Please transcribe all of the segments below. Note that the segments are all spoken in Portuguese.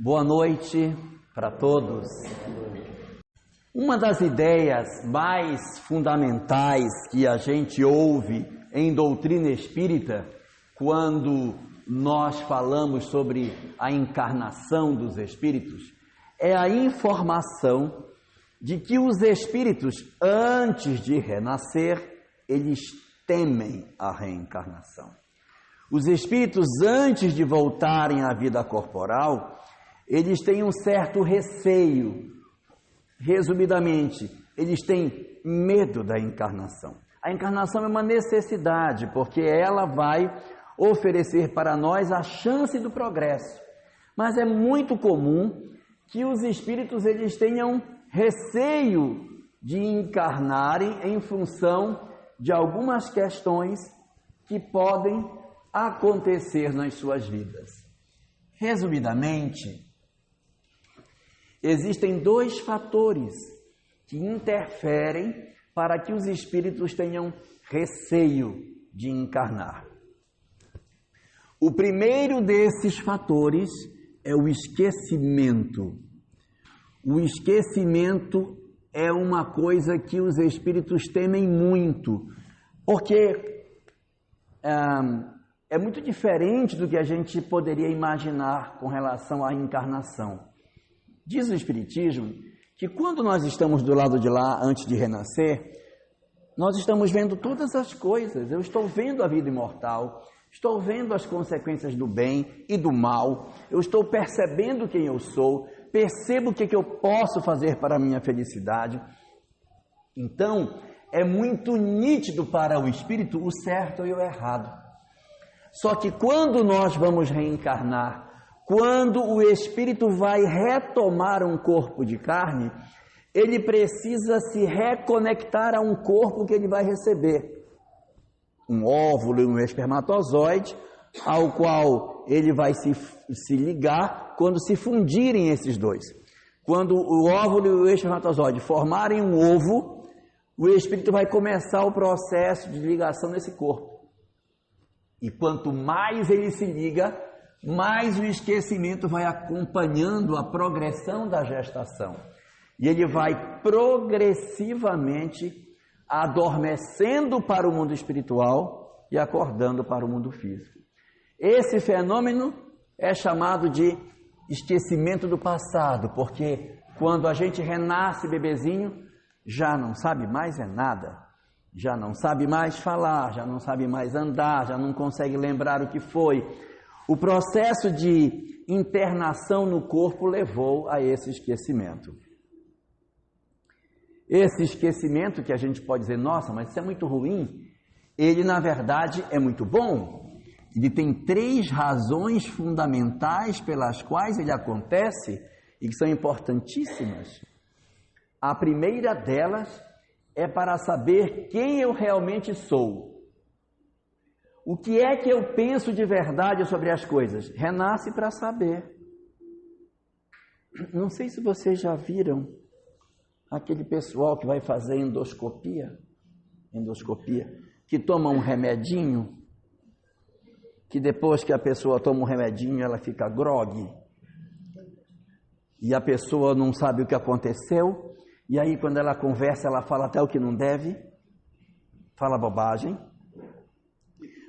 Boa noite para todos. Uma das ideias mais fundamentais que a gente ouve em doutrina espírita, quando nós falamos sobre a encarnação dos espíritos, é a informação de que os espíritos, antes de renascer, eles temem a reencarnação. Os espíritos, antes de voltarem à vida corporal, eles têm um certo receio. Resumidamente, eles têm medo da encarnação. A encarnação é uma necessidade, porque ela vai oferecer para nós a chance do progresso. Mas é muito comum que os espíritos eles tenham receio de encarnarem em função de algumas questões que podem acontecer nas suas vidas. Resumidamente, existem dois fatores que interferem para que os espíritos tenham receio de encarnar. O primeiro desses fatores é o esquecimento. O esquecimento é uma coisa que os espíritos temem muito, porque é muito diferente do que a gente poderia imaginar com relação à encarnação. Diz o Espiritismo que quando nós estamos do lado de lá, antes de renascer, nós estamos vendo todas as coisas. Eu estou vendo a vida imortal, estou vendo as consequências do bem e do mal, eu estou percebendo quem eu sou, percebo o que eu posso fazer para a minha felicidade. Então, é muito nítido para o espírito o certo e o errado. Só que quando nós vamos reencarnar, quando o espírito vai retomar um corpo de carne, ele precisa se reconectar a um corpo que ele vai receber. Um óvulo e um espermatozoide, ao qual ele vai se ligar quando se fundirem esses dois. Quando o óvulo e o espermatozoide formarem um ovo, o espírito vai começar o processo de ligação nesse corpo. E quanto mais ele se liga, mais o esquecimento vai acompanhando a progressão da gestação. E ele vai progressivamente adormecendo para o mundo espiritual e acordando para o mundo físico. Esse fenômeno é chamado de esquecimento do passado, porque quando a gente renasce bebezinho, já não sabe mais nada. Já não sabe mais falar, já não sabe mais andar, já não consegue lembrar o que foi. O processo de internação no corpo levou a esse esquecimento. Esse esquecimento que a gente pode dizer, nossa, mas isso é muito ruim, ele na verdade é muito bom. Ele tem 3 razões fundamentais pelas quais ele acontece e que são importantíssimas. A primeira delas é para saber quem eu realmente sou. O que é que eu penso de verdade sobre as coisas? Renasce para saber. Não sei se vocês já viram aquele pessoal que vai fazer endoscopia, que toma um remedinho, que depois que a pessoa toma um remedinho, ela fica grogue, e a pessoa não sabe o que aconteceu, e aí quando ela conversa, ela fala até o que não deve, fala bobagem,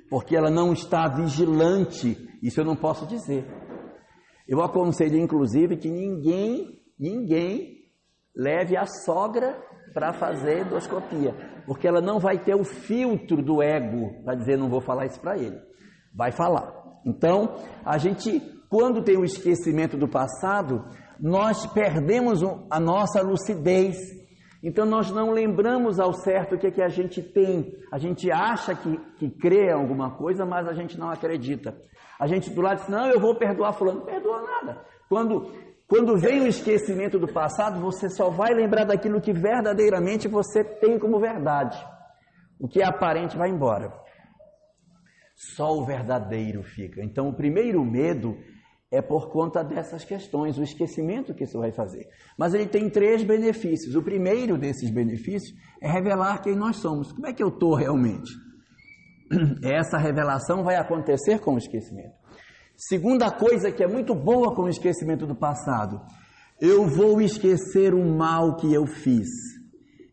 porque ela não está vigilante. Isso eu não posso dizer. Eu aconselho, inclusive, que ninguém leve a sogra para fazer endoscopia, porque ela não vai ter o filtro do ego para dizer, não vou falar isso para ele. Vai falar. Então, a gente, quando tem o esquecimento do passado, nós perdemos a nossa lucidez. Então nós não lembramos ao certo o que é que a gente tem. A gente acha que crê em alguma coisa, mas a gente não acredita. A gente do lado diz, não, eu vou perdoar fulano. Não perdoa nada. Quando vem o esquecimento do passado, você só vai lembrar daquilo que verdadeiramente você tem como verdade. O que é aparente vai embora. Só o verdadeiro fica. Então o primeiro medo é por conta dessas questões, o esquecimento que isso vai fazer. Mas ele tem 3 benefícios. O primeiro desses benefícios é revelar quem nós somos. Como é que eu estou realmente? Essa revelação vai acontecer com o esquecimento. Segunda coisa que é muito boa com o esquecimento do passado: eu vou esquecer o mal que eu fiz.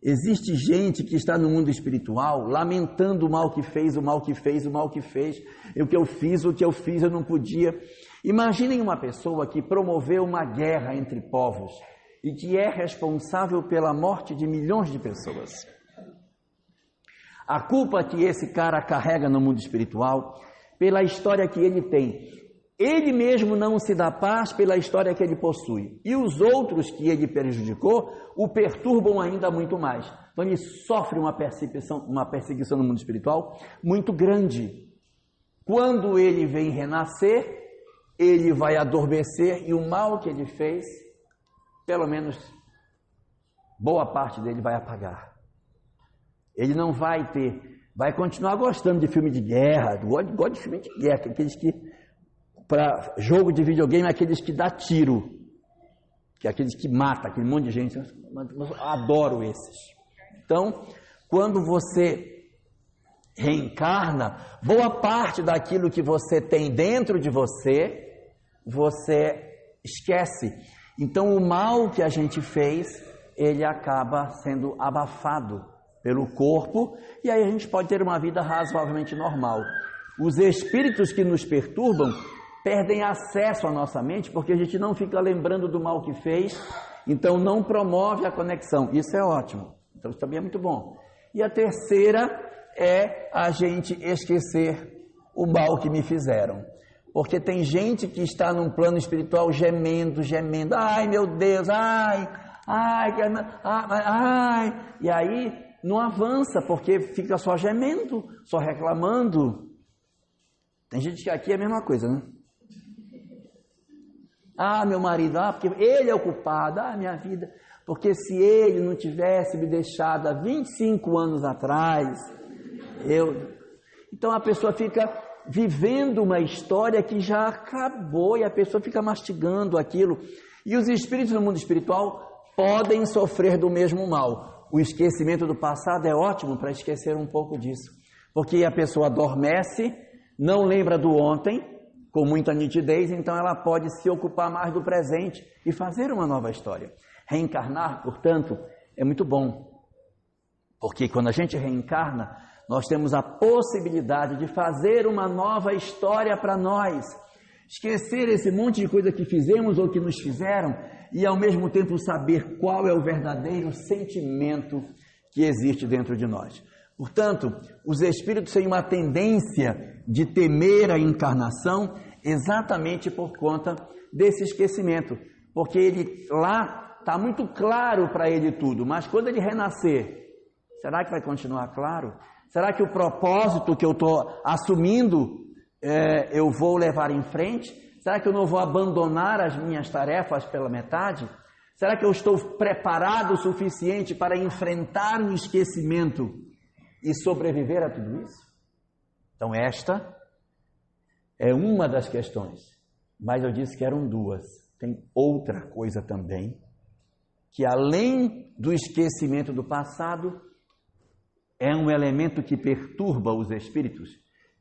Existe gente que está no mundo espiritual lamentando o mal que fez, o mal que fez, o mal que fez, o que eu fiz, eu não podia. Imaginem uma pessoa que promoveu uma guerra entre povos e que é responsável pela morte de milhões de pessoas. A culpa que esse cara carrega no mundo espiritual, pela história que ele tem. Ele mesmo não se dá paz pela história que ele possui. E os outros que ele prejudicou o perturbam ainda muito mais. Então ele sofre uma perseguição no mundo espiritual muito grande. Quando ele vem renascer, ele vai adormecer e o mal que ele fez, pelo menos boa parte dele vai apagar. Ele não vai ter, vai continuar gostando de filme de guerra, gosta de filme de guerra, aqueles que, para jogo de videogame, aqueles que dá tiro, que é aqueles que mata, aquele monte de gente, mas eu adoro esses. Então, quando você reencarna, boa parte daquilo que você tem dentro de você, você esquece. Então, o mal que a gente fez, ele acaba sendo abafado pelo corpo, e aí a gente pode ter uma vida razoavelmente normal. Os espíritos que nos perturbam perdem acesso à nossa mente, porque a gente não fica lembrando do mal que fez, então não promove a conexão. Isso é ótimo, então isso também é muito bom. E a terceira é a gente esquecer o mal que me fizeram. Porque tem gente que está num plano espiritual gemendo, ai meu Deus, ai, e aí não avança, porque fica só gemendo, só reclamando. Tem gente que aqui é a mesma coisa, né? Meu marido, porque ele é o culpado, minha vida, porque se ele não tivesse me deixado há 25 anos atrás, Então a pessoa fica vivendo uma história que já acabou e a pessoa fica mastigando aquilo. E os espíritos no mundo espiritual podem sofrer do mesmo mal. O esquecimento do passado é ótimo para esquecer um pouco disso, porque a pessoa adormece, não lembra do ontem, com muita nitidez, então ela pode se ocupar mais do presente e fazer uma nova história. Reencarnar, portanto, é muito bom, porque quando a gente reencarna, nós temos a possibilidade de fazer uma nova história para nós, esquecer esse monte de coisa que fizemos ou que nos fizeram e ao mesmo tempo saber qual é o verdadeiro sentimento que existe dentro de nós. Portanto, os espíritos têm uma tendência de temer a encarnação exatamente por conta desse esquecimento, porque ele lá está muito claro para ele tudo, mas quando ele renascer, será que vai continuar claro? Será que o propósito que eu estou assumindo eu vou levar em frente? Será que eu não vou abandonar as minhas tarefas pela metade? Será que eu estou preparado o suficiente para enfrentar o esquecimento e sobreviver a tudo isso? Então esta é uma das questões, mas eu disse que eram duas. Tem outra coisa também, que além do esquecimento do passado, é um elemento que perturba os espíritos,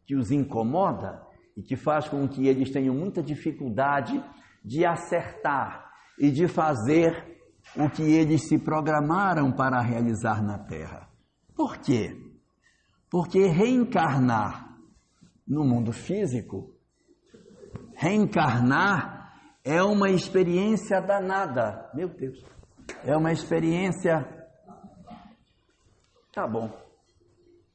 que os incomoda e que faz com que eles tenham muita dificuldade de acertar e de fazer o que eles se programaram para realizar na Terra. Por quê? Porque reencarnar no mundo físico, reencarnar é uma experiência danada. Meu Deus, é uma experiência... Tá bom,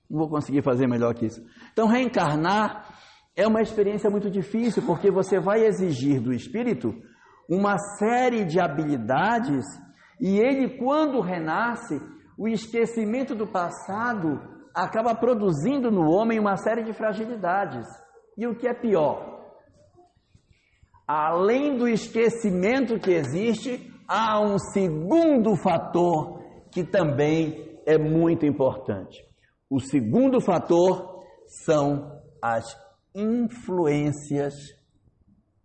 não vou conseguir fazer melhor que isso. Então, reencarnar é uma experiência muito difícil, porque você vai exigir do espírito uma série de habilidades e ele, quando renasce, o esquecimento do passado acaba produzindo no homem uma série de fragilidades. E o que é pior, além do esquecimento que existe, há um segundo fator que também é muito importante. O segundo fator são as influências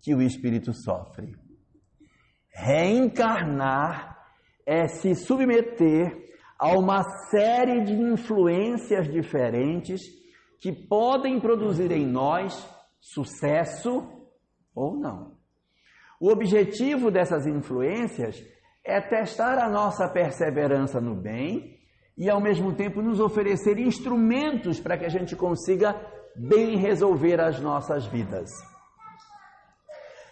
que o espírito sofre. Reencarnar é se submeter a uma série de influências diferentes que podem produzir em nós sucesso ou não. O objetivo dessas influências é testar a nossa perseverança no bem e, ao mesmo tempo, nos oferecer instrumentos para que a gente consiga bem resolver as nossas vidas.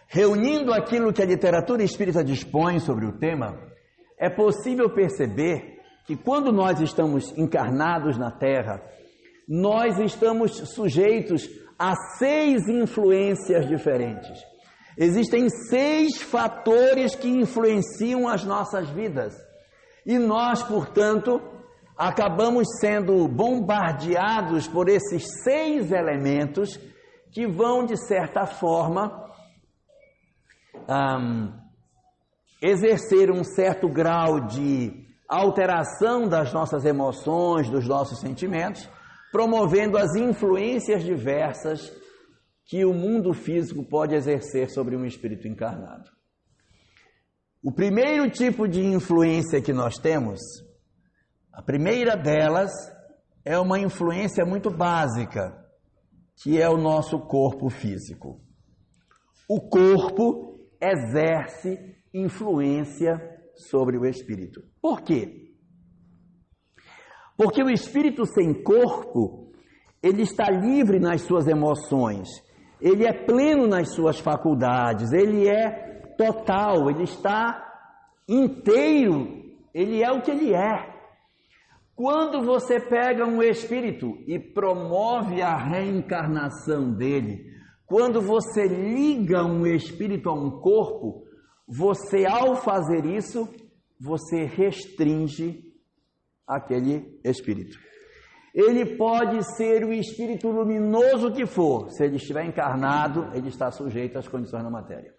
Reunindo aquilo que a literatura espírita dispõe sobre o tema, é possível perceber que quando nós estamos encarnados na Terra, nós estamos sujeitos a 6 influências diferentes. Existem 6 fatores que influenciam as nossas vidas. E nós, portanto, acabamos sendo bombardeados por esses 6 elementos que vão, de certa forma, exercer um certo grau de alteração das nossas emoções, dos nossos sentimentos, promovendo as influências diversas que o mundo físico pode exercer sobre um espírito encarnado. O primeiro tipo de influência que nós temos, a primeira delas, é uma influência muito básica, que é o nosso corpo físico. O corpo exerce influência sobre o espírito. Por quê? Porque o espírito sem corpo, ele está livre nas suas emoções, ele é pleno nas suas faculdades, ele é total, ele está inteiro, ele é o que ele é. Quando você pega um espírito e promove a reencarnação dele, quando você liga um espírito a um corpo, você, ao fazer isso, você restringe aquele espírito. Ele pode ser o espírito luminoso que for, se ele estiver encarnado, ele está sujeito às condições da matéria.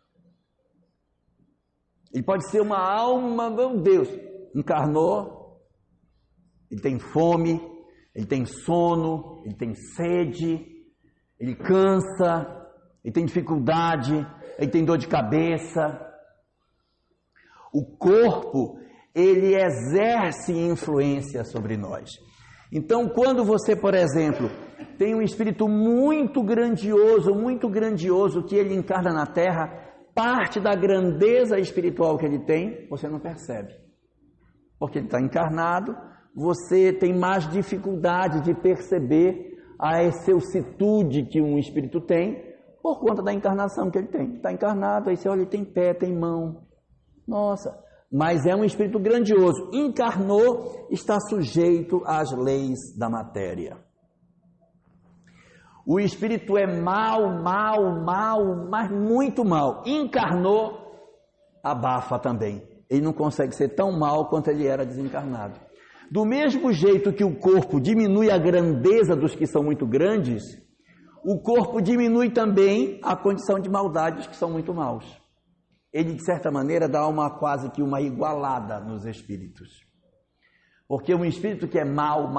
Ele pode ser uma alma, meu Deus, encarnou, ele tem fome, ele tem sono, ele tem sede, ele cansa, ele tem dificuldade, ele tem dor de cabeça. O corpo, ele exerce influência sobre nós. Então, quando você, por exemplo, tem um espírito muito grandioso que ele encarna na Terra, parte da grandeza espiritual que ele tem, você não percebe. Porque ele está encarnado, você tem mais dificuldade de perceber a excelsitude que um espírito tem por conta da encarnação que ele tem. Está encarnado, aí você olha, ele tem pé, tem mão. Nossa, mas é um espírito grandioso. Encarnou, está sujeito às leis da matéria. O espírito é mau, mas muito mau. Encarnou, abafa também. Ele não consegue ser tão mau quanto ele era desencarnado. Do mesmo jeito que o corpo diminui a grandeza dos que são muito grandes, o corpo diminui também a condição de maldade dos que são muito maus. Ele, de certa maneira, dá quase que uma igualada nos espíritos. Porque um espírito que é mau,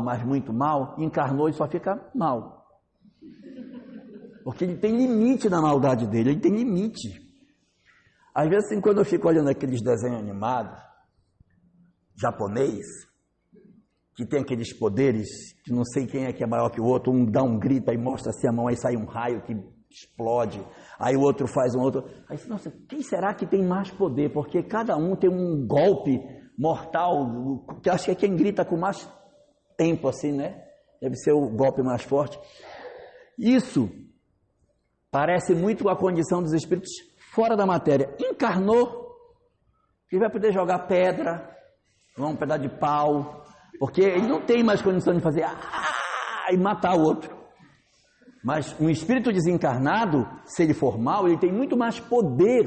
mas muito mau, encarnou e só fica mal. Porque ele tem limite na maldade dele, ele tem limite. Às vezes, assim, quando eu fico olhando aqueles desenhos animados, japonês, que tem aqueles poderes, que não sei quem é que é maior que o outro, um dá um grito, aí mostra assim a mão, aí sai um raio que explode, aí o outro faz um outro, aí nossa, quem será que tem mais poder? Porque cada um tem um golpe mortal, que acho que é quem grita com mais tempo assim, né? Deve ser o golpe mais forte. Isso parece muito com a condição dos espíritos fora da matéria. Encarnou, ele vai poder jogar pedra, um pedaço de pau, porque ele não tem mais condição de fazer e matar o outro. Mas um espírito desencarnado, se ele for mau, ele tem muito mais poder,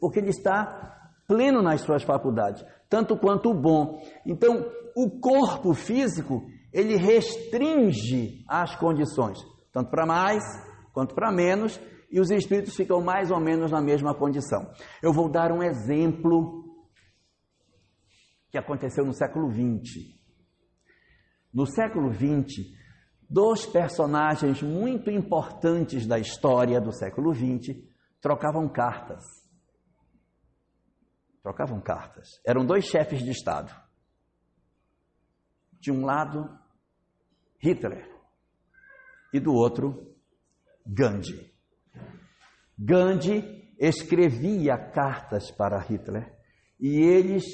porque ele está pleno nas suas faculdades, tanto quanto o bom. Então, o corpo físico, ele restringe as condições, tanto para mais quanto para menos, e os espíritos ficam mais ou menos na mesma condição. Eu vou dar um exemplo que aconteceu no século XX. No século XX, 2 personagens muito importantes da história do século XX trocavam cartas. Eram 2 chefes de Estado. De um lado, Hitler, e do outro, Gandhi. Gandhi escrevia cartas para Hitler e eles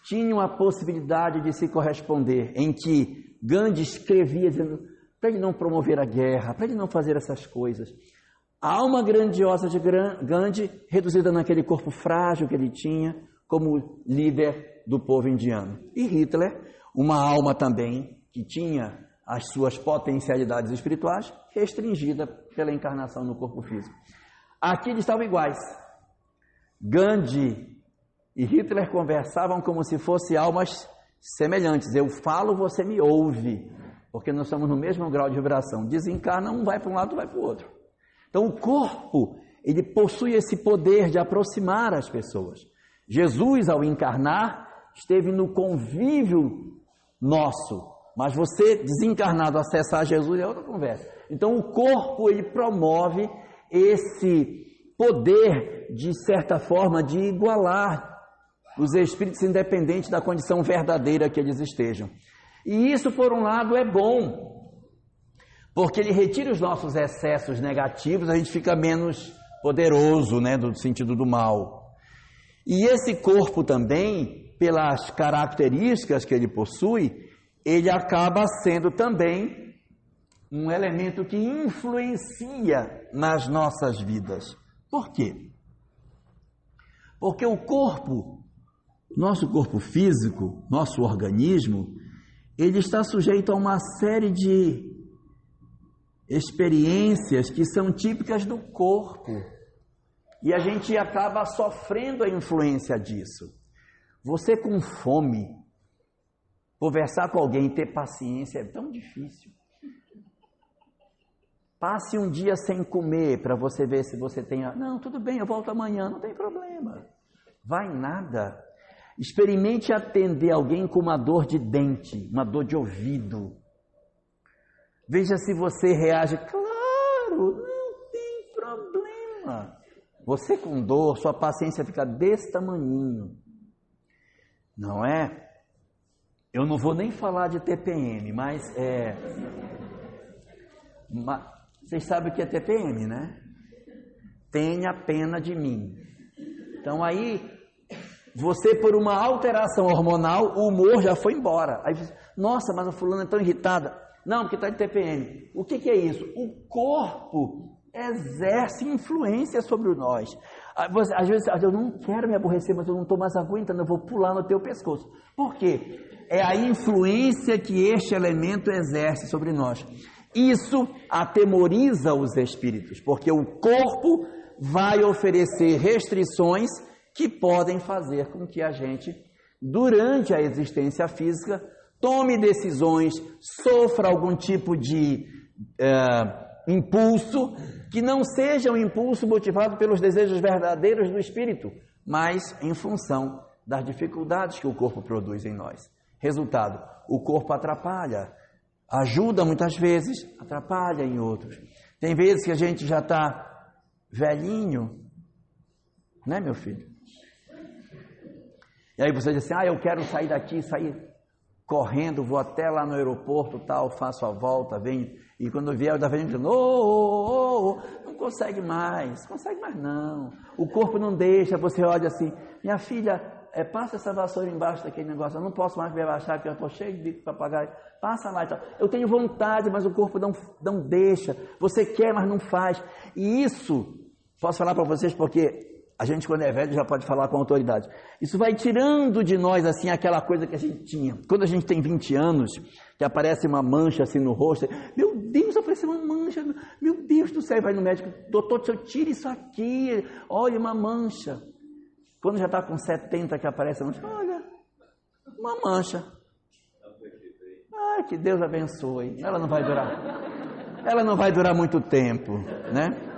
tinham a possibilidade de se corresponder, em que Gandhi escrevia dizendo para ele não promover a guerra, para ele não fazer essas coisas. A alma grandiosa de Gandhi, reduzida naquele corpo frágil que ele tinha como líder do povo indiano. E Hitler, uma alma também que tinha as suas potencialidades espirituais restringida pela encarnação no corpo físico. Aqui eles estavam iguais. Gandhi e Hitler conversavam como se fossem almas semelhantes. Eu falo, você me ouve, porque nós estamos no mesmo grau de vibração. Desencarna, um vai para um lado, vai para o outro. Então o corpo, ele possui esse poder de aproximar as pessoas. Jesus, ao encarnar, esteve no convívio nosso, mas você desencarnado acessar Jesus é outra conversa. Então o corpo, ele promove esse poder, de certa forma, de igualar os espíritos independentes da condição verdadeira que eles estejam. E isso, por um lado, é bom, porque ele retira os nossos excessos negativos, a gente fica menos poderoso, né, no sentido do mal. E esse corpo também, pelas características que ele possui, ele acaba sendo também um elemento que influencia nas nossas vidas. Por quê? Porque o corpo, nosso corpo físico, nosso organismo, ele está sujeito a uma série de experiências que são típicas do corpo. E a gente acaba sofrendo a influência disso. Você com fome, conversar com alguém e ter paciência é tão difícil. Passe um dia sem comer para você ver se você tem... Não, tudo bem, eu volto amanhã, não tem problema. Vai nada. Experimente atender alguém com uma dor de dente, uma dor de ouvido. Veja se você reage. Claro, não tem problema. Você com dor, sua paciência fica desse tamaninho. Não é? Eu não vou nem falar de TPM, mas vocês sabem o que é TPM, né? Tenha pena de mim. Então aí, você por uma alteração hormonal, o humor já foi embora. Aí você, nossa, mas a fulana é tão irritada. Não, porque está de TPM. O que é isso? O corpo exerce influência sobre nós. Às vezes, eu não quero me aborrecer, mas eu não estou mais aguentando, eu vou pular no teu pescoço. Por quê? É a influência que este elemento exerce sobre nós. Isso atemoriza os espíritos, porque o corpo vai oferecer restrições que podem fazer com que a gente, durante a existência física, tome decisões, sofra algum tipo de impulso, que não seja um impulso motivado pelos desejos verdadeiros do espírito, mas em função das dificuldades que o corpo produz em nós. Resultado, o corpo atrapalha, ajuda muitas vezes, atrapalha em outros. Tem vezes que a gente já está velhinho, né, meu filho? E aí você diz assim, eu quero sair daqui, sair correndo, vou até lá no aeroporto, tal, faço a volta, venho, e quando vier, eu da frente dizendo, não consegue mais não. O corpo não deixa, você olha assim, minha filha, passa essa vassoura embaixo daquele negócio, eu não posso mais me abaixar, porque eu estou cheio de bico papagaio, passa lá e tal. Eu tenho vontade, mas o corpo não deixa, você quer, mas não faz. E isso, posso falar para vocês, porque a gente quando é velho já pode falar com autoridade. Isso vai tirando de nós assim aquela coisa que a gente tinha. Quando a gente tem 20 anos, que aparece uma mancha assim no rosto, meu Deus, apareceu uma mancha, meu Deus do céu, vai no médico, doutor, tira isso aqui, olha uma mancha. Quando já está com 70 que aparece a mancha, olha, uma mancha. Ai, que Deus abençoe. Ela não vai durar muito tempo, né?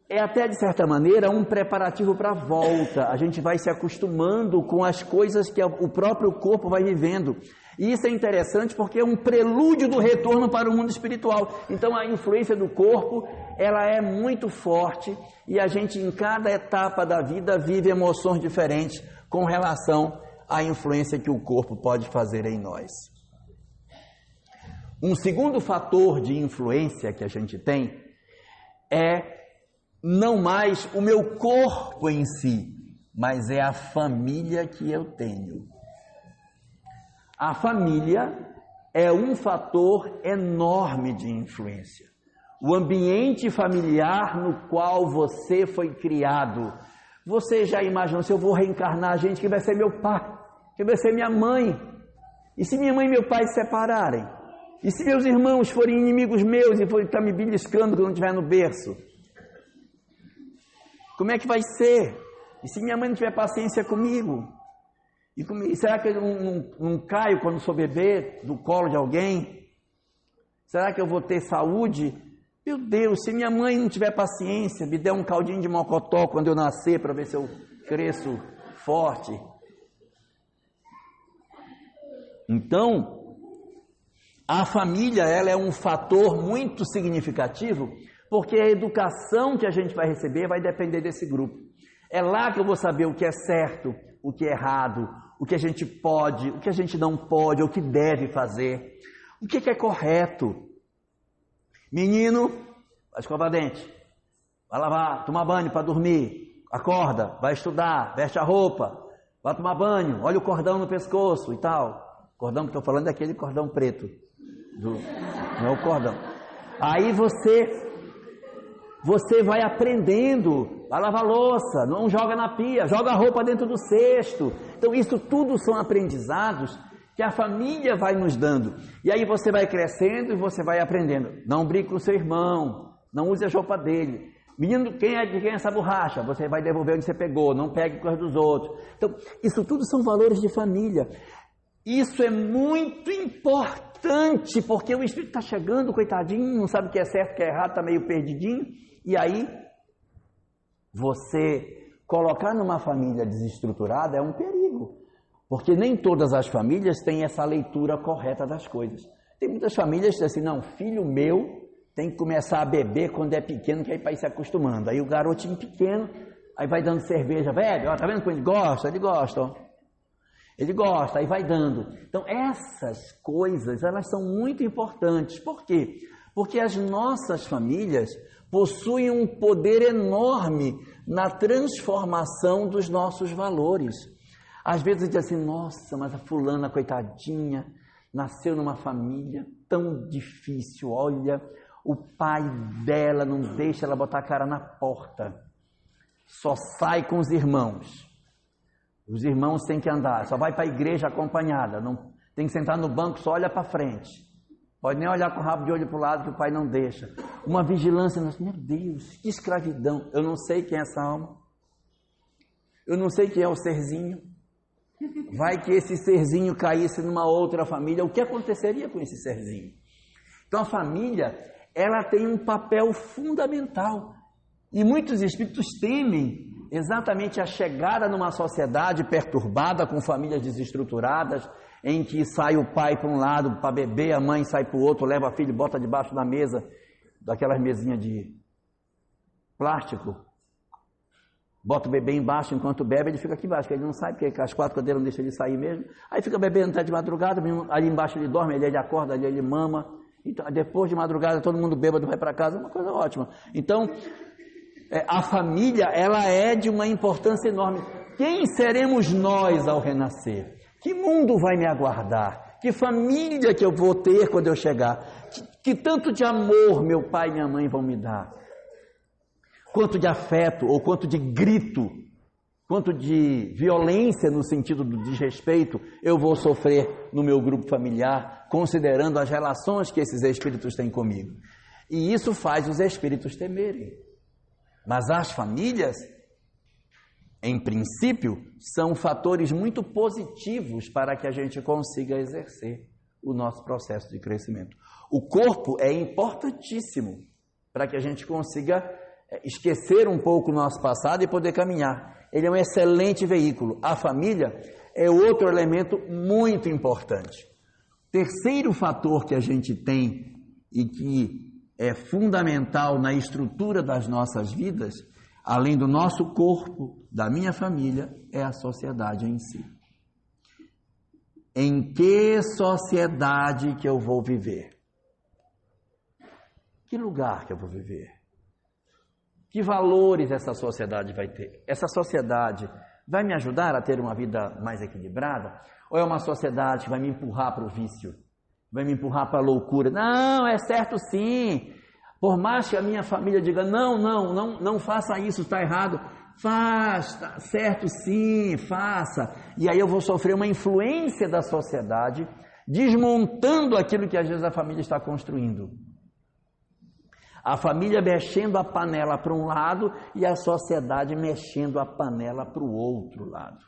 É até, de certa maneira, um preparativo para a volta. A gente vai se acostumando com as coisas que o próprio corpo vai vivendo. E isso é interessante porque é um prelúdio do retorno para o mundo espiritual. Então, a influência do corpo, ela é muito forte e a gente, em cada etapa da vida, vive emoções diferentes com relação à influência que o corpo pode fazer em nós. Um segundo fator de influência que a gente tem é não mais o meu corpo em si, mas é a família que eu tenho. A família é um fator enorme de influência. O ambiente familiar no qual você foi criado. Você já imaginou, se eu vou reencarnar, gente, que vai ser meu pai, que vai ser minha mãe? E se minha mãe e meu pai se separarem? E se meus irmãos forem inimigos meus e forem estar me beliscando quando eu estiver no berço? Como é que vai ser? E se minha mãe não tiver paciência comigo? E será que eu não caio quando sou bebê do colo de alguém? Será que eu vou ter saúde? Meu Deus, se minha mãe não tiver paciência, me der um caldinho de mocotó quando eu nascer para ver se eu cresço forte. Então, a família, ela é um fator muito significativo, porque a educação que a gente vai receber vai depender desse grupo. É lá que eu vou saber o que é certo, o que é errado, o que a gente pode, o que a gente não pode, o que deve fazer, o que é correto. Menino, vai escovar dente, vai lavar, tomar banho para dormir, acorda, vai estudar, veste a roupa, vai tomar banho, olha o cordão no pescoço e tal. Cordão que estou falando é aquele cordão preto, não é o cordão. Aí você vai aprendendo, vai lavar louça, não joga na pia, joga a roupa dentro do cesto. Então isso tudo são aprendizados que a família vai nos dando. E aí você vai crescendo e você vai aprendendo. Não brinque com seu irmão, não use a roupa dele. Menino, quem é essa borracha? Você vai devolver onde você pegou, não pegue coisa dos outros. Então isso tudo são valores de família. Isso é muito importante, porque o espírito está chegando, coitadinho, não sabe o que é certo, o que é errado, está meio perdidinho. E aí, você colocar numa família desestruturada é um perigo, porque nem todas as famílias têm essa leitura correta das coisas. Tem muitas famílias que dizem assim, não, filho meu tem que começar a beber quando é pequeno, que aí vai se acostumando. Aí o garotinho pequeno, aí vai dando cerveja, velho, ó, tá vendo como ele gosta? Ele gosta, ó. Ele gosta, aí vai dando. Então essas coisas, elas são muito importantes. Por quê? Porque as nossas famílias possuem um poder enorme na transformação dos nossos valores. Às vezes diz assim, nossa, mas a fulana, coitadinha, nasceu numa família tão difícil, olha, o pai dela não deixa ela botar a cara na porta, só sai com os irmãos. Os irmãos têm que andar, só vai para a igreja acompanhada, não tem que sentar no banco, só olha para frente. Pode nem olhar com o rabo de olho para o lado que o pai não deixa. Uma vigilância, meu Deus, que escravidão. Eu não sei quem é essa alma. Eu não sei quem é o serzinho. Vai que esse serzinho caísse numa outra família, o que aconteceria com esse serzinho? Então a família, ela tem um papel fundamental. E muitos espíritos temem exatamente a chegada numa sociedade perturbada, com famílias desestruturadas, em que sai o pai para um lado para beber, a mãe sai para o outro, leva a filha e bota debaixo da mesa, daquelas mesinhas de plástico, bota o bebê embaixo, enquanto bebe ele fica aqui embaixo, porque ele não sai, porque as quatro cadeiras não deixam ele sair mesmo, aí fica bebendo até de madrugada, ali embaixo ele dorme, ali ele acorda, ali ele mama, então, depois de madrugada todo mundo bêbado vai para casa, é uma coisa ótima. Então, a família, ela é de uma importância enorme. Quem seremos nós ao renascer? Que mundo vai me aguardar? Que família que eu vou ter quando eu chegar? Que tanto de amor meu pai e minha mãe vão me dar? Quanto de afeto, ou quanto de grito, quanto de violência no sentido do desrespeito eu vou sofrer no meu grupo familiar, considerando as relações que esses espíritos têm comigo. E isso faz os espíritos temerem. Mas as famílias, em princípio, são fatores muito positivos para que a gente consiga exercer o nosso processo de crescimento. O corpo é importantíssimo para que a gente consiga esquecer um pouco o nosso passado e poder caminhar. Ele é um excelente veículo. A família é outro elemento muito importante. Terceiro fator que a gente tem e que é fundamental na estrutura das nossas vidas, além do nosso corpo, da minha família, é a sociedade em si. Em que sociedade que eu vou viver? Que lugar que eu vou viver? Que valores essa sociedade vai ter? Essa sociedade vai me ajudar a ter uma vida mais equilibrada? Ou é uma sociedade que vai me empurrar para o vício? Vai me empurrar para a loucura? Não, é certo sim. Por mais que a minha família diga, não faça isso, está errado. Faz, tá certo sim, faça. E aí eu vou sofrer uma influência da sociedade, desmontando aquilo que às vezes a família está construindo. A família mexendo a panela para um lado e a sociedade mexendo a panela para o outro lado.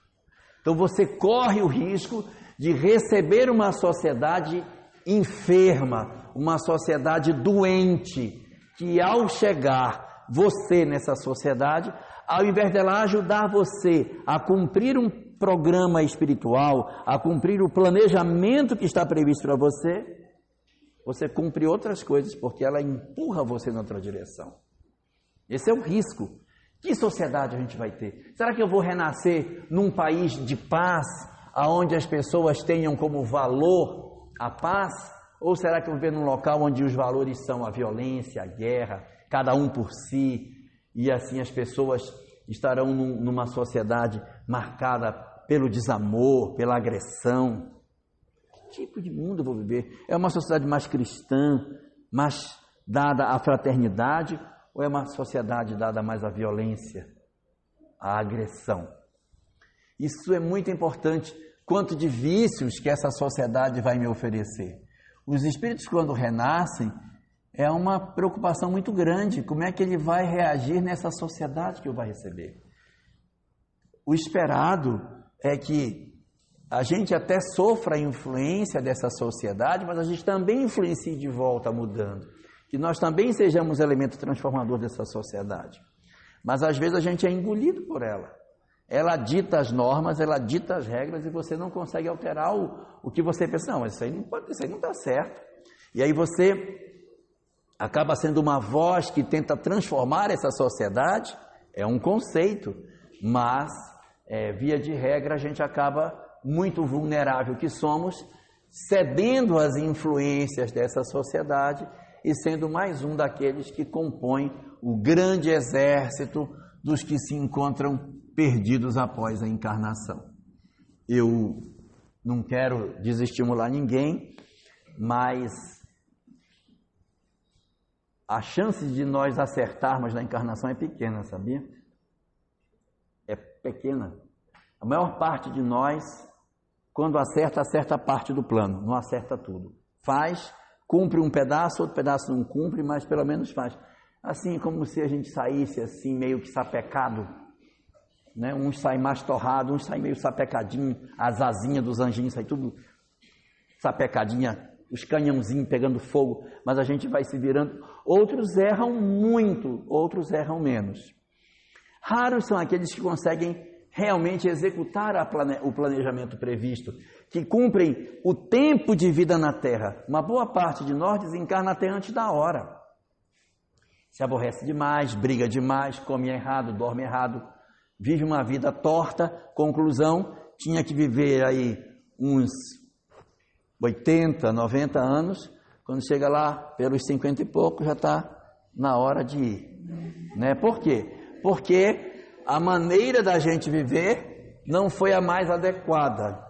Então você corre o risco de receber uma sociedade enferma, uma sociedade doente, que ao chegar você nessa sociedade, ao invés dela ajudar você a cumprir um programa espiritual, a cumprir o planejamento que está previsto para você, você cumpre outras coisas, porque ela empurra você em outra direção. Esse é o risco. Que sociedade a gente vai ter? Será que eu vou renascer num país de paz, onde as pessoas tenham como valor a paz? Ou será que eu vou viver num local onde os valores são a violência, a guerra, cada um por si, e assim as pessoas estarão numa sociedade marcada pelo desamor, pela agressão? Que tipo de mundo eu vou viver? É uma sociedade mais cristã, mais dada à fraternidade, ou é uma sociedade dada mais à violência, à agressão? Isso é muito importante. Quanto de vícios que essa sociedade vai me oferecer? Os espíritos, quando renascem, é uma preocupação muito grande. Como é que ele vai reagir nessa sociedade que eu vai receber? O esperado é que a gente até sofra a influência dessa sociedade, mas a gente também influencie de volta mudando. Que nós também sejamos elemento transformador dessa sociedade. Mas às vezes a gente é engolido por ela. Ela dita as normas, ela dita as regras e você não consegue alterar o que você pensa. Não, isso aí não pode, isso aí não está certo. E aí você acaba sendo uma voz que tenta transformar essa sociedade. É um conceito, mas via de regra a gente acaba muito vulnerável que somos, cedendo às influências dessa sociedade e sendo mais um daqueles que compõem o grande exército dos que se encontram perdidos após a encarnação. Eu não quero desestimular ninguém, mas a chance de nós acertarmos na encarnação é pequena, sabia? É pequena. A maior parte de nós, quando acerta, acerta parte do plano, não acerta tudo. Faz, cumpre um pedaço, outro pedaço não cumpre, mas pelo menos faz. Assim, como se a gente saísse assim, meio que sapecado, né? Uns saem mais torrados, uns saem meio sapecadinho, as asinhas dos anjinhos saem tudo sapecadinha, os canhãozinhos pegando fogo, mas a gente vai se virando. Outros erram muito, outros erram menos. Raros são aqueles que conseguem realmente executar o planejamento previsto, que cumprem o tempo de vida na Terra. Uma boa parte de nós desencarna até antes da hora. Se aborrece demais, briga demais, come errado, dorme errado, vive uma vida torta. Conclusão, tinha que viver aí uns 80, 90 anos, quando chega lá pelos 50 e pouco já está na hora de ir. Né? Por quê? Porque a maneira da gente viver não foi a mais adequada.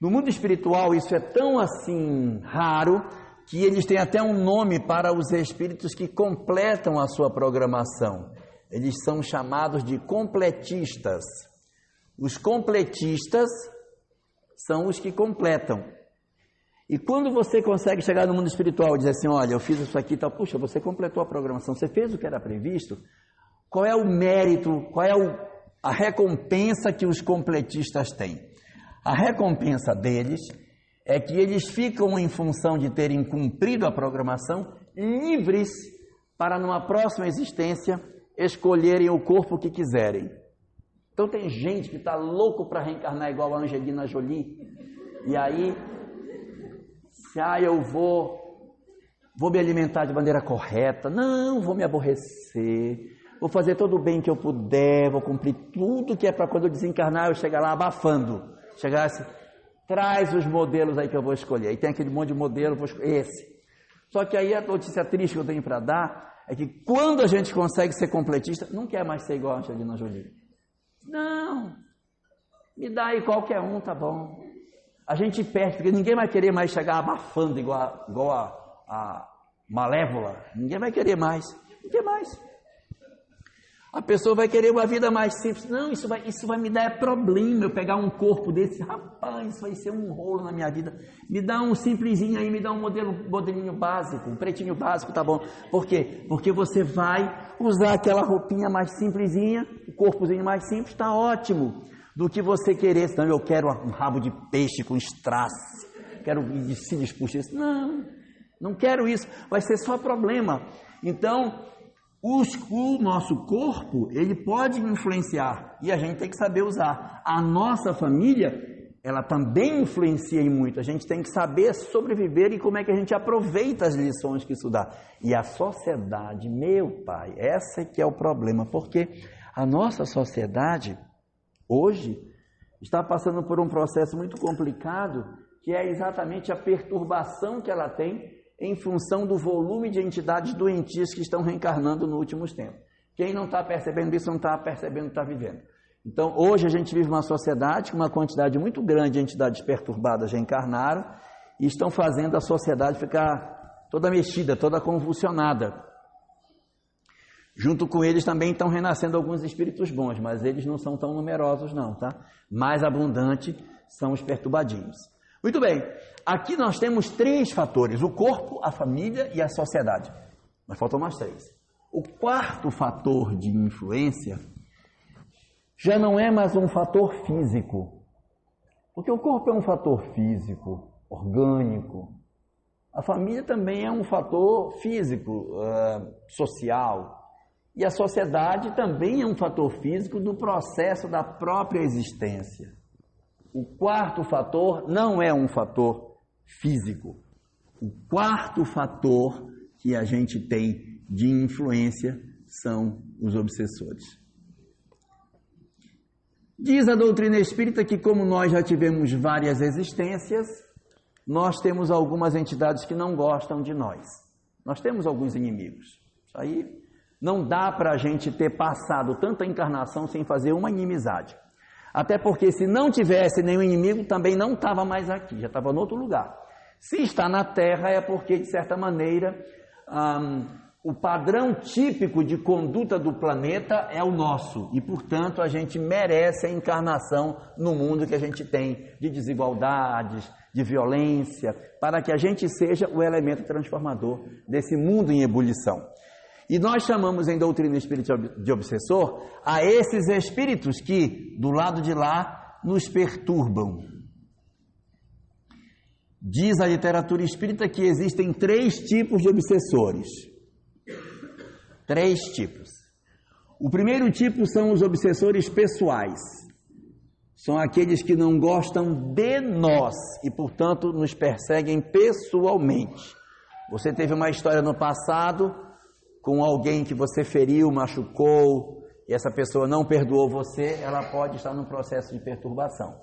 No mundo espiritual isso é tão assim raro que eles têm até um nome para os espíritos que completam a sua programação. Eles são chamados de completistas. Os completistas são os que completam. E quando você consegue chegar no mundo espiritual e dizer assim, olha, eu fiz isso aqui e tal, puxa, você completou a programação, você fez o que era previsto, qual é o mérito, qual é a recompensa que os completistas têm? A recompensa deles é que eles ficam, em função de terem cumprido a programação, livres para, numa próxima existência, escolherem o corpo que quiserem. Então tem gente que está louco para reencarnar igual a Angelina Jolie, e aí, eu vou me alimentar de maneira correta, não, vou me aborrecer, vou fazer todo o bem que eu puder, vou cumprir tudo que é para quando eu desencarnar, eu chegar lá abafando, chegar assim, traz os modelos aí que eu vou escolher, aí tem aquele monte de modelo, vou escolher esse. Só que aí a notícia triste que eu tenho para dar é que quando a gente consegue ser completista, não quer mais ser igual a Angelina Jolie. Não, me dá aí qualquer um, tá bom. A gente perde, porque ninguém vai querer mais chegar abafando igual a Malévola. Ninguém vai querer mais. Não quer mais. A pessoa vai querer uma vida mais simples. Não, isso vai me dar problema, eu pegar um corpo desse. Rapaz, isso vai ser um rolo na minha vida. Me dá um simplesinho aí, me dá um modelinho básico, um pretinho básico, tá bom. Por quê? Porque você vai usar aquela roupinha mais simplesinha, o corpozinho mais simples, tá ótimo. Do que você querer, senão eu quero um rabo de peixe com strass, quero cílios puxos. Não quero isso, vai ser só problema. Então, o nosso corpo, ele pode influenciar e a gente tem que saber usar. A nossa família, ela também influencia em muito. A gente tem que saber sobreviver e como é que a gente aproveita as lições que isso dá. E a sociedade, meu pai, essa que é o problema, porque a nossa sociedade, hoje, está passando por um processo muito complicado, que é exatamente a perturbação que ela tem em função do volume de entidades doentias que estão reencarnando nos últimos tempos. Quem não está percebendo isso, não está percebendo, está vivendo. Então, hoje a gente vive uma sociedade com uma quantidade muito grande de entidades perturbadas reencarnaram e estão fazendo a sociedade ficar toda mexida, toda convulsionada. Junto com eles também estão renascendo alguns espíritos bons, mas eles não são tão numerosos não, tá? Mais abundante são os perturbadinhos. Muito bem, aqui nós temos 3 fatores, o corpo, a família e a sociedade. Mas faltam mais 3. O quarto fator de influência já não é mais um fator físico, porque o corpo é um fator físico, orgânico. A família também é um fator físico, social. E a sociedade também é um fator físico do processo da própria existência. O quarto fator não é um fator físico. O quarto fator que a gente tem de influência são os obsessores. Diz a doutrina espírita que, como nós já tivemos várias existências, nós temos algumas entidades que não gostam de nós. Nós temos alguns inimigos. Isso aí não dá para a gente ter passado tanta encarnação sem fazer uma inimizade. Até porque se não tivesse nenhum inimigo, também não estava mais aqui, já estava em outro lugar. Se está na Terra é porque, de certa maneira, o padrão típico de conduta do planeta é o nosso. E, portanto, a gente merece a encarnação no mundo que a gente tem, de desigualdades, de violência, para que a gente seja o elemento transformador desse mundo em ebulição. E nós chamamos em doutrina espírita de obsessor a esses espíritos que, do lado de lá, nos perturbam. Diz a literatura espírita que existem 3 tipos de obsessores. 3 tipos. O primeiro tipo são os obsessores pessoais. São aqueles que não gostam de nós e, portanto, nos perseguem pessoalmente. Você teve uma história no passado com alguém que você feriu, machucou, e essa pessoa não perdoou você, ela pode estar num processo de perturbação.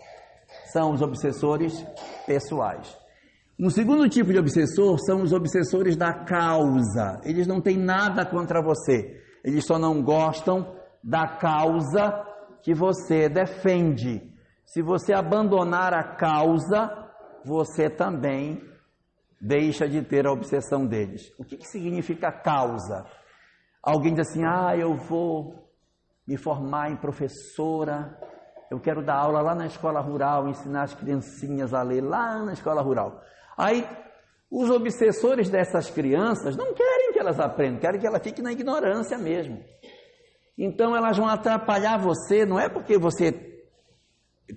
São os obsessores pessoais. Um segundo tipo de obsessor são os obsessores da causa. Eles não têm nada contra você, eles só não gostam da causa que você defende. Se você abandonar a causa, você também deixa de ter a obsessão deles. O que significa causa? Alguém diz assim, eu vou me formar em professora, eu quero dar aula lá na escola rural, ensinar as criancinhas a ler lá na escola rural. Aí, os obsessores dessas crianças não querem que elas aprendam, querem que elas fiquem na ignorância mesmo. Então, elas vão atrapalhar você, não é porque você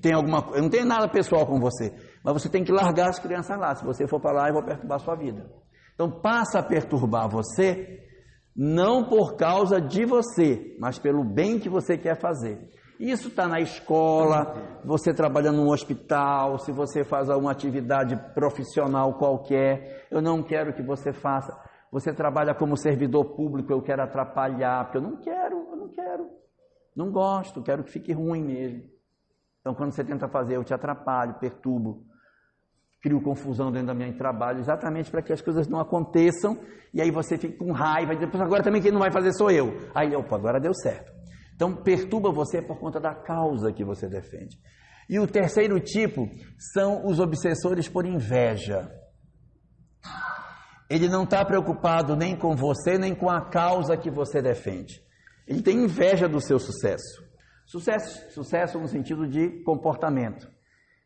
tem alguma coisa, não tem nada pessoal com você, mas você tem que largar as crianças lá. Se você for para lá, eu vou perturbar a sua vida. Então, passa a perturbar você, não por causa de você, mas pelo bem que você quer fazer. Isso está na escola, você trabalha num hospital, se você faz alguma atividade profissional qualquer, eu não quero que você faça. Você trabalha como servidor público, eu quero atrapalhar, porque eu não quero, não gosto, quero que fique ruim mesmo. Então, quando você tenta fazer, eu te atrapalho, perturbo. crio confusão dentro do meu trabalho, exatamente para que as coisas não aconteçam, e aí você fica com raiva, e depois agora também quem não vai fazer sou eu. Aí, opa, agora deu certo. Então, perturba você por conta da causa que você defende. E o terceiro tipo são os obsessores por inveja. Ele não está preocupado nem com você, nem com a causa que você defende. Ele tem inveja do seu sucesso. Sucesso no sentido de comportamento.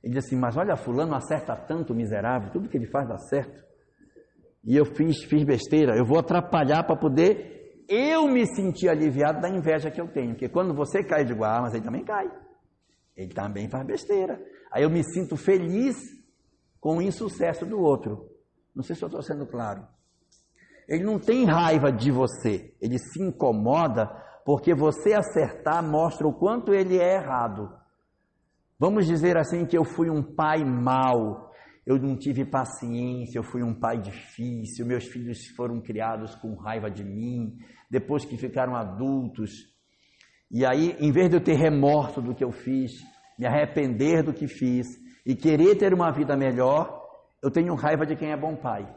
Ele diz assim, mas olha, fulano acerta tanto, miserável, tudo que ele faz dá certo. E eu fiz besteira, eu vou atrapalhar para poder eu me sentir aliviado da inveja que eu tenho. Porque quando você cai, eu digo, mas ele também cai. Ele também faz besteira. Aí eu me sinto feliz com o insucesso do outro. Não sei se eu estou sendo claro. Ele não tem raiva de você, ele se incomoda porque você acertar mostra o quanto ele é errado. Vamos dizer assim que eu fui um pai mau, eu não tive paciência, eu fui um pai difícil, meus filhos foram criados com raiva de mim, depois que ficaram adultos. E aí, em vez de eu ter remorso do que eu fiz, me arrepender do que fiz e querer ter uma vida melhor, eu tenho raiva de quem é bom pai.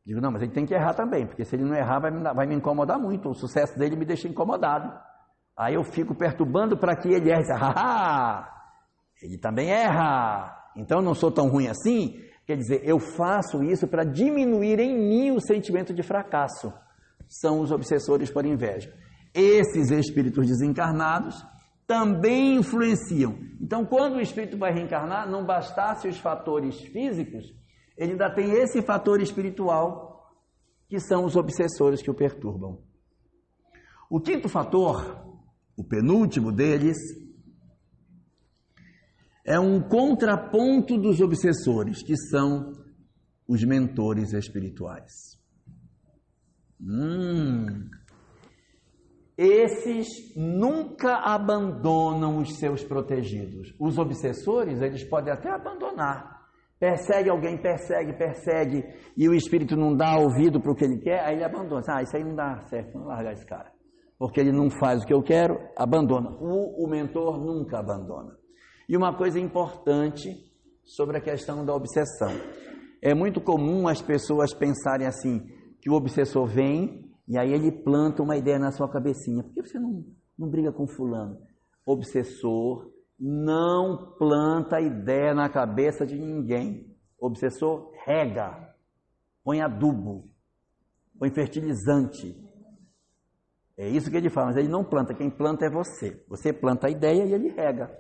Digo, não, mas ele tem que errar também, porque se ele não errar vai me incomodar muito, o sucesso dele me deixa incomodado. Aí eu fico perturbando para que ele erre. Ele também erra, então eu não sou tão ruim assim. Quer dizer, eu faço isso para diminuir em mim o sentimento de fracasso. São os obsessores por inveja. Esses espíritos desencarnados também influenciam. Então, quando o espírito vai reencarnar, não bastasse os fatores físicos, ele ainda tem esse fator espiritual, que são os obsessores que o perturbam. O quinto fator, o penúltimo deles, é um contraponto dos obsessores, que são os mentores espirituais. Esses nunca abandonam os seus protegidos. Os obsessores, eles podem até abandonar. Persegue alguém, persegue, e o espírito não dá ouvido para o que ele quer, aí ele abandona. Isso aí não dá certo, vamos largar esse cara. Porque ele não faz o que eu quero, abandona. O mentor nunca abandona. E uma coisa importante sobre a questão da obsessão. É muito comum as pessoas pensarem assim, que o obsessor vem e aí ele planta uma ideia na sua cabecinha. Por que você não briga com fulano? Obsessor não planta ideia na cabeça de ninguém. Obsessor rega, põe adubo, põe fertilizante. É isso que ele fala, mas ele não planta, quem planta é você. Você planta a ideia e ele rega.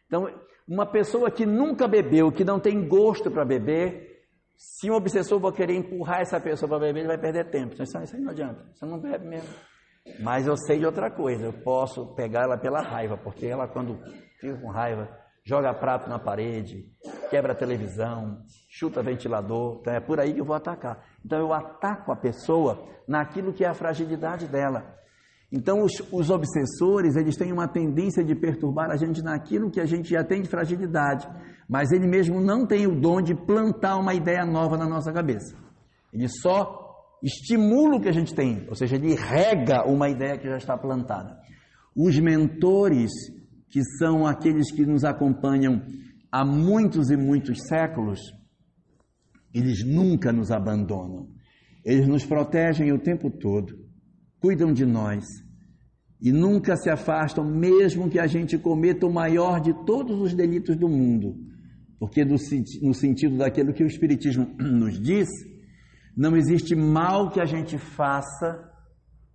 Então, uma pessoa que nunca bebeu, que não tem gosto para beber, se um obsessor for querer empurrar essa pessoa para beber, ele vai perder tempo. Então, isso aí não adianta, você não bebe mesmo. Mas eu sei de outra coisa, eu posso pegar ela pela raiva, porque ela quando fica com raiva, joga prato na parede, quebra a televisão, chuta ventilador, então é por aí que eu vou atacar. Então eu ataco a pessoa naquilo que é a fragilidade dela. Então os obsessores, eles têm uma tendência de perturbar a gente naquilo que a gente já tem de fragilidade, mas ele mesmo não tem o dom de plantar uma ideia nova na nossa cabeça. Ele só estimula o que a gente tem, ou seja, ele rega uma ideia que já está plantada. Os mentores, que são aqueles que nos acompanham há muitos e muitos séculos, eles nunca nos abandonam. Eles nos protegem o tempo todo, cuidam de nós e nunca se afastam, mesmo que a gente cometa o maior de todos os delitos do mundo. Porque no sentido daquilo que o Espiritismo nos diz, não existe mal que a gente faça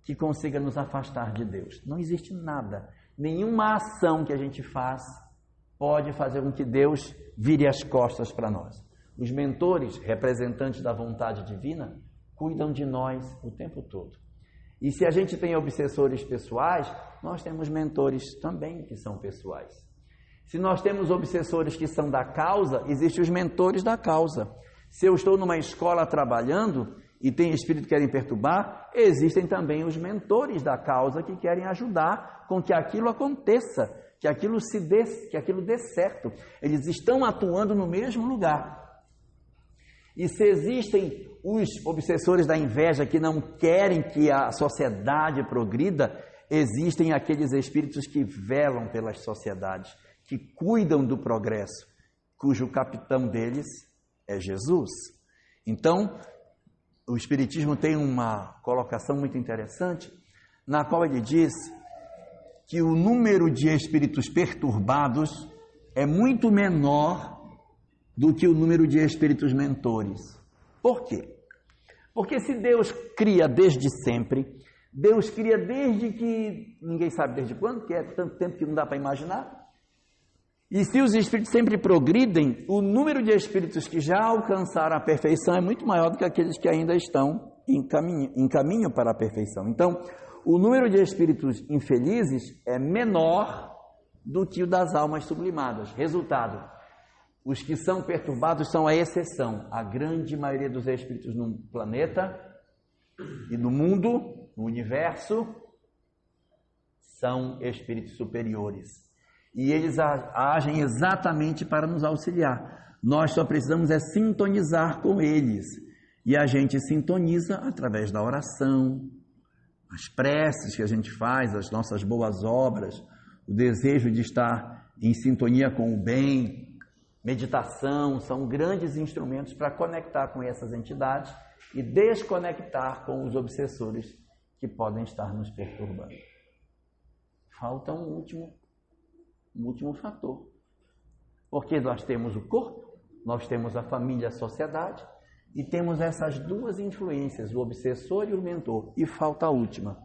que consiga nos afastar de Deus. Não existe nada. Nenhuma ação que a gente faz pode fazer com que Deus vire as costas para nós. Os mentores, representantes da vontade divina, cuidam de nós o tempo todo. E se a gente tem obsessores pessoais, nós temos mentores também que são pessoais. Se nós temos obsessores que são da causa, existem os mentores da causa. Se eu estou numa escola trabalhando e tem espírito que querem perturbar, existem também os mentores da causa que querem ajudar com que aquilo aconteça, que aquilo dê certo. Eles estão atuando no mesmo lugar. E se existem os obsessores da inveja que não querem que a sociedade progrida, existem aqueles espíritos que velam pelas sociedades, que cuidam do progresso, cujo capitão deles é Jesus. Então, o Espiritismo tem uma colocação muito interessante, na qual ele diz que o número de espíritos perturbados é muito menor do que o número de espíritos mentores. Por quê? Porque se Deus cria desde sempre, Deus cria desde que, ninguém sabe desde quando, que é tanto tempo que não dá para imaginar, e se os espíritos sempre progridem, o número de espíritos que já alcançaram a perfeição é muito maior do que aqueles que ainda estão em caminho para a perfeição. Então, o número de espíritos infelizes é menor do que o das almas sublimadas. Resultado, os que são perturbados são a exceção. A grande maioria dos espíritos no planeta e no mundo, no universo, são espíritos superiores. E eles agem exatamente para nos auxiliar. Nós só precisamos é sintonizar com eles. E a gente sintoniza através da oração, as preces que a gente faz, as nossas boas obras, o desejo de estar em sintonia com o bem, meditação, são grandes instrumentos para conectar com essas entidades e desconectar com os obsessores que podem estar nos perturbando. Falta um último fator. Porque nós temos o corpo, nós temos a família, a sociedade, e temos essas duas influências, o obsessor e o mentor. E falta a última.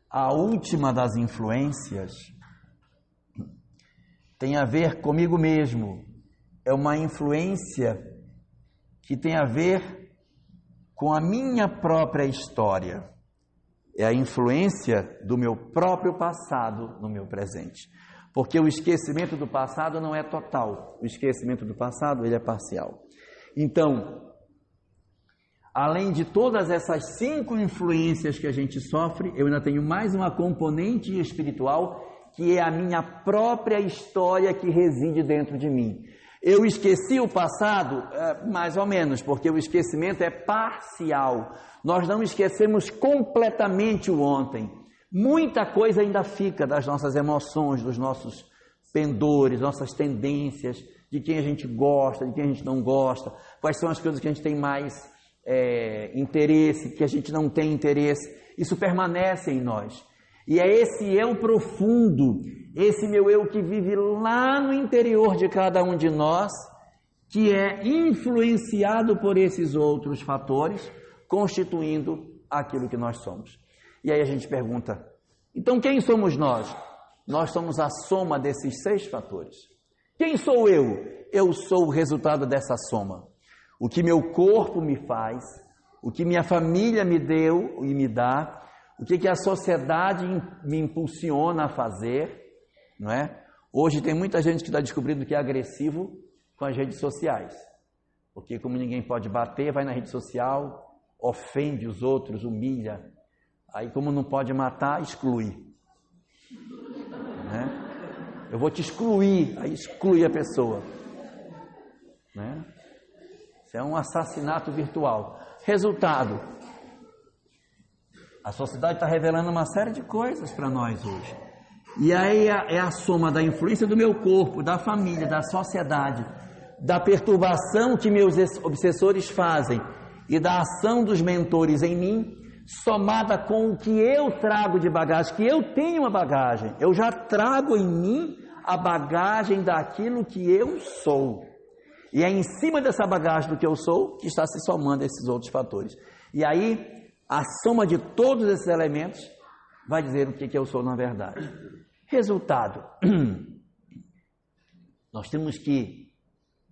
A última das influências tem a ver comigo mesmo. É uma influência que tem a ver com a minha própria história. É a influência do meu próprio passado no meu presente. Porque o esquecimento do passado não é total. O esquecimento do passado, ele é parcial. Então, além de todas essas 5 influências que a gente sofre, eu ainda tenho mais uma componente espiritual, que é a minha própria história que reside dentro de mim. Eu esqueci o passado? Mais ou menos, porque o esquecimento é parcial. Nós não esquecemos completamente o ontem. Muita coisa ainda fica das nossas emoções, dos nossos pendores, nossas tendências, de quem a gente gosta, de quem a gente não gosta, quais são as coisas que a gente tem mais interesse, que a gente não tem interesse. Isso permanece em nós. E é esse eu profundo, esse meu eu que vive lá no interior de cada um de nós, que é influenciado por esses outros fatores, constituindo aquilo que nós somos. E aí a gente pergunta, então quem somos nós? Nós somos a soma desses 6 fatores. Quem sou eu? Eu sou o resultado dessa soma. O que meu corpo me faz, o que minha família me deu e me dá, o que a sociedade me impulsiona a fazer, não é? Hoje tem muita gente que está descobrindo que é agressivo com as redes sociais. Porque como ninguém pode bater, vai na rede social, ofende os outros, humilha. Aí como não pode matar, exclui. Né? Eu vou te excluir, aí exclui a pessoa. Né? Isso é um assassinato virtual. Resultado, a sociedade está revelando uma série de coisas para nós hoje. E aí é a soma da influência do meu corpo, da família, da sociedade, da perturbação que meus obsessores fazem e da ação dos mentores em mim, somada com o que eu trago de bagagem, que eu tenho uma bagagem, eu já trago em mim a bagagem daquilo que eu sou. E é em cima dessa bagagem do que eu sou que está se somando esses outros fatores. E aí, a soma de todos esses elementos vai dizer o que eu sou na verdade. Resultado, nós temos que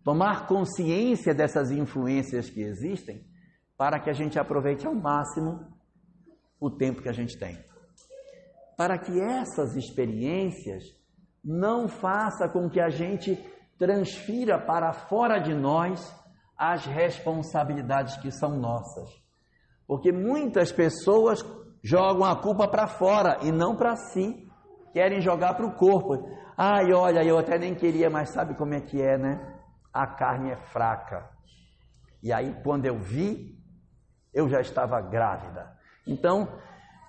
tomar consciência dessas influências que existem para que a gente aproveite ao máximo o tempo que a gente tem. Para que essas experiências não façam com que a gente transfira para fora de nós as responsabilidades que são nossas. Porque muitas pessoas jogam a culpa para fora e não para si. Querem jogar para o corpo. Ai, olha, eu até nem queria, mas sabe como é que é, né? A carne é fraca. E aí, quando eu vi, eu já estava grávida. Então,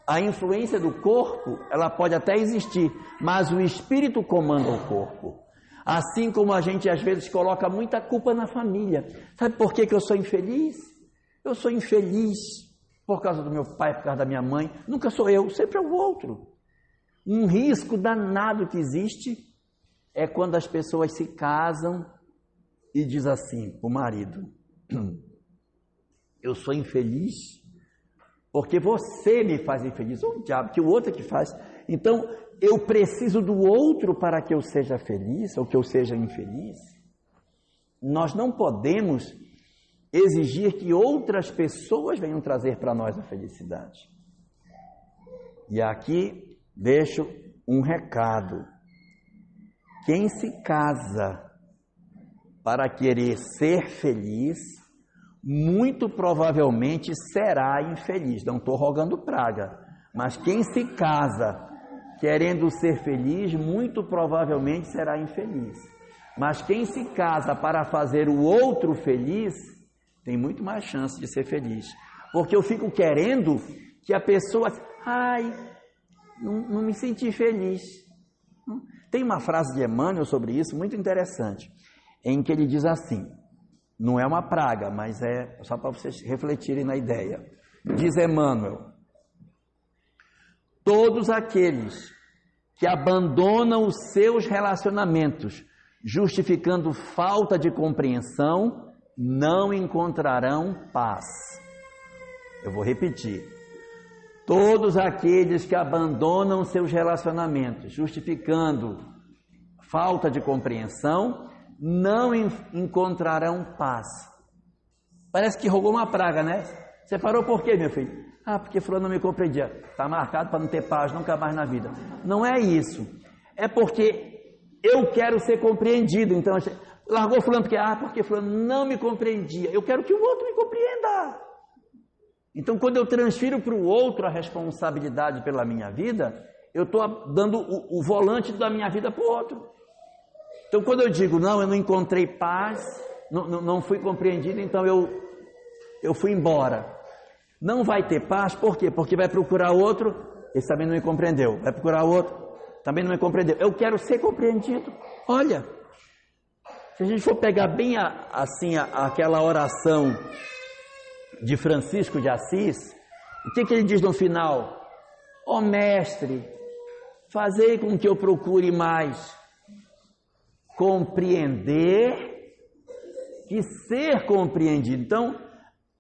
a influência do corpo, ela pode até existir, mas o espírito comanda o corpo. Assim como a gente às vezes coloca muita culpa na família. Sabe por que eu sou infeliz? Eu sou infeliz por causa do meu pai, por causa da minha mãe. Nunca sou eu, sempre é o outro. Um risco danado que existe é quando as pessoas se casam e diz assim para o marido: eu sou infeliz porque você me faz infeliz. Ou o diabo, que o outro é que faz. Então, eu preciso do outro para que eu seja feliz ou que eu seja infeliz. Nós não podemos exigir que outras pessoas venham trazer para nós a felicidade. E aqui deixo um recado. Quem se casa para querer ser feliz, muito provavelmente será infeliz. Não estou rogando praga, mas quem se casa querendo ser feliz, muito provavelmente será infeliz. Mas quem se casa para fazer o outro feliz, tem muito mais chance de ser feliz. Porque eu fico querendo que a pessoa... não me senti feliz. Tem uma frase de Emmanuel sobre isso, muito interessante, em que ele diz assim, não é uma praga, mas é só para vocês refletirem na ideia. Diz Emmanuel: todos aqueles que abandonam os seus relacionamentos, justificando falta de compreensão, não encontrarão paz. Eu vou repetir. Todos aqueles que abandonam seus relacionamentos, justificando falta de compreensão, não encontrarão paz. Parece que rogou uma praga, né? Você parou por quê, meu filho? Porque fulano não me compreendia. Está marcado para não ter paz nunca mais na vida. Não é isso. É porque eu quero ser compreendido. Então, largou fulano porque fulano não me compreendia. Eu quero que o outro me compreenda. Então, quando eu transfiro para o outro a responsabilidade pela minha vida, eu estou dando o volante da minha vida para o outro. Então, quando eu digo, não, eu não encontrei paz, não fui compreendido, então eu fui embora. Não vai ter paz, por quê? Porque vai procurar outro, esse também não me compreendeu. Vai procurar outro, também não me compreendeu. Eu quero ser compreendido. Olha, se a gente for pegar bem aquela oração de Francisco de Assis, o que ele diz no final? Ó mestre, fazei com que eu procure mais compreender que ser compreendido. Então,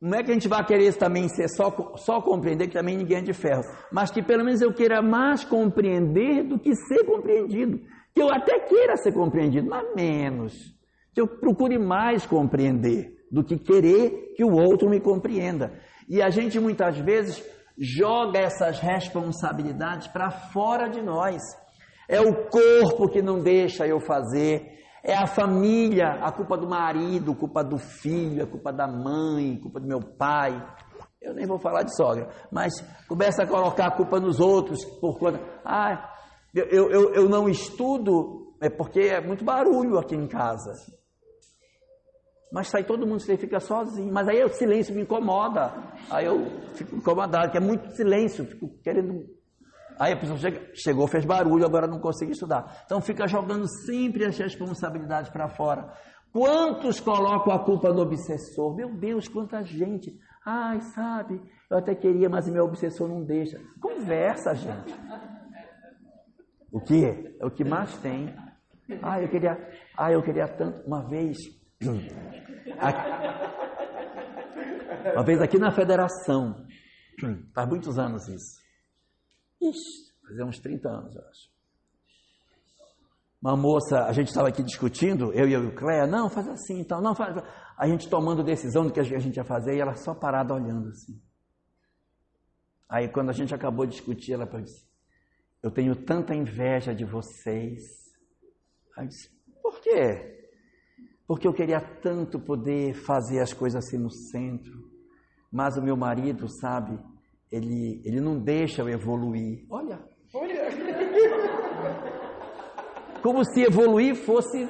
não é que a gente vai querer também ser só compreender, que também ninguém é de ferro, mas que pelo menos eu queira mais compreender do que ser compreendido. Que eu até queira ser compreendido, mas menos. Que eu procure mais compreender do que querer que o outro me compreenda. E a gente muitas vezes joga essas responsabilidades para fora de nós. É o corpo que não deixa eu fazer, é a família, a culpa do marido, a culpa do filho, a culpa da mãe, a culpa do meu pai. Eu nem vou falar de sogra, mas começa a colocar a culpa nos outros por conta. Eu não estudo, é porque é muito barulho aqui em casa. Mas sai todo mundo, você fica sozinho. Mas aí o silêncio me incomoda. Aí eu fico incomodado, que é muito silêncio, fico querendo... Aí a pessoa chegou, fez barulho, agora não consigo estudar. Então fica jogando sempre as responsabilidades para fora. Quantos colocam a culpa no obsessor? Meu Deus, quanta gente. Sabe, eu até queria, mas meu obsessor não deixa. Conversa, gente. O quê? É o que mais tem. Eu queria tanto. Uma vez aqui na federação, faz muitos anos isso. Fazia uns 30 anos, eu acho. Uma moça, a gente estava aqui discutindo, eu e o Cléia, não, faz assim e tal, não, faz. A gente tomando decisão do que a gente ia fazer e ela só parada olhando assim. Aí quando a gente acabou de discutir, ela disse: eu tenho tanta inveja de vocês. Aí eu disse: por quê? Porque eu queria tanto poder fazer as coisas assim no centro, mas o meu marido, sabe, ele não deixa eu evoluir. Olha. Como se evoluir fosse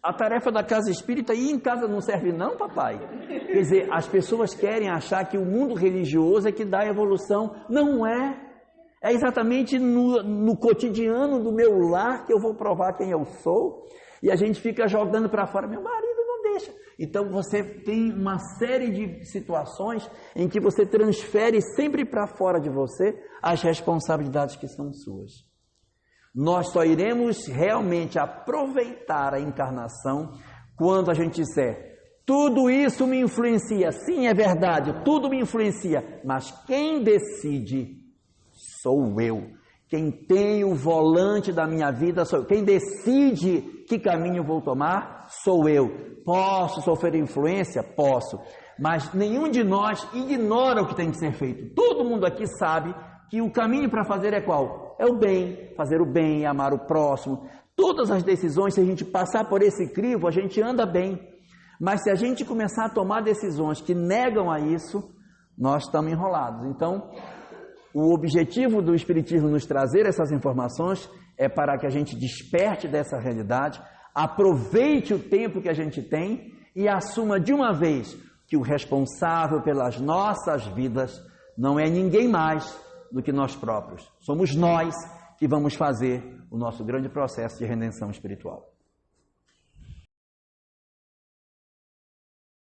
a tarefa da casa espírita, e em casa não serve não, papai. Quer dizer, as pessoas querem achar que o mundo religioso é que dá evolução. Não é. É exatamente no cotidiano do meu lar que eu vou provar quem eu sou. e a gente fica jogando para fora, meu marido não deixa. Então você tem uma série de situações em que você transfere sempre para fora de você as responsabilidades que são suas. Nós só iremos realmente aproveitar a encarnação quando a gente disser, tudo isso me influencia. Sim, é verdade, tudo me influencia, mas quem decide sou eu. Quem tem o volante da minha vida sou eu. Quem decide que caminho vou tomar sou eu. Posso sofrer influência? Posso. Mas nenhum de nós ignora o que tem que ser feito. Todo mundo aqui sabe que o caminho para fazer é qual? É o bem, fazer o bem, amar o próximo. Todas as decisões, se a gente passar por esse crivo, a gente anda bem. Mas se a gente começar a tomar decisões que negam a isso, nós estamos enrolados. Então, o objetivo do Espiritismo nos trazer essas informações é para que a gente desperte dessa realidade, aproveite o tempo que a gente tem e assuma de uma vez que o responsável pelas nossas vidas não é ninguém mais do que nós próprios. Somos nós que vamos fazer o nosso grande processo de redenção espiritual.